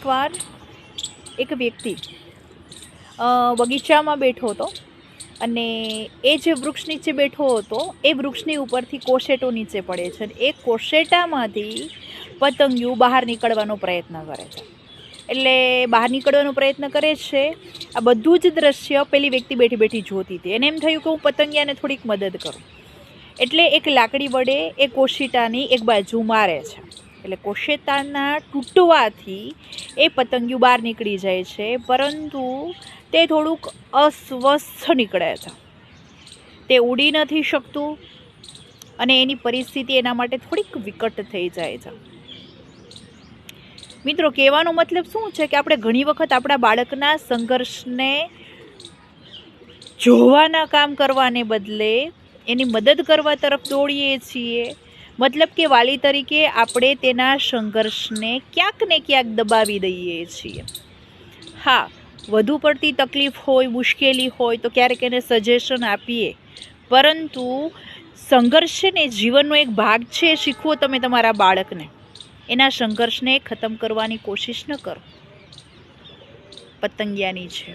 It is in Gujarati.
એકવાર એક વ્યક્તિ બગીચામાં બેઠો હતો અને એ જે વૃક્ષ નીચે બેઠો હતો એ વૃક્ષની ઉપરથી કોશેટો નીચે પડે છે અને એ કોશેટામાંથી પતંગિયું બહાર નીકળવાનો પ્રયત્ન કરે છે. એટલે બહાર નીકળવાનો પ્રયત્ન કરે છે. આ બધું જ દ્રશ્ય પેલી વ્યક્તિ બેઠી બેઠી જોતી હતી. એને એમ થયું કે હું પતંગિયાને થોડીક મદદ કરું. એટલે એક લાકડી વડે એ કોશેટાની એક બાજુ મારે છે. એટલે કોશેટાના તૂટવાથી એ પતંગિયું બહાર નીકળી જાય છે, પરંતુ તે થોડુંક અસ્વસ્થ નીકળે છે. તે ઉડી નથી શકતું અને એની પરિસ્થિતિ એના માટે થોડીક વિકટ થઈ જાય છે. મિત્રો, કહેવાનો મતલબ શું છે કે આપણે ઘણી વખત આપણા બાળકના સંઘર્ષને જોવાના કામ કરવાને બદલે એની મદદ કરવા તરફ દોડીએ છીએ. મતલબ કે વાલી તરીકે આપણે તેના સંઘર્ષને ક્યાંક ને ક્યાંક દબાવી દઈએ છીએ. હા, વધુ પડતી તકલીફ હોય, મુશ્કેલી હોય તો ક્યારેક એને સજેશન આપીએ, પરંતુ સંઘર્ષ છે ને જીવનનો એક ભાગ છે. શીખવો તમે તમારા બાળકને. એના સંઘર્ષને ખતમ કરવાની કોશિશ ન કરો. પતંગિયાની છે.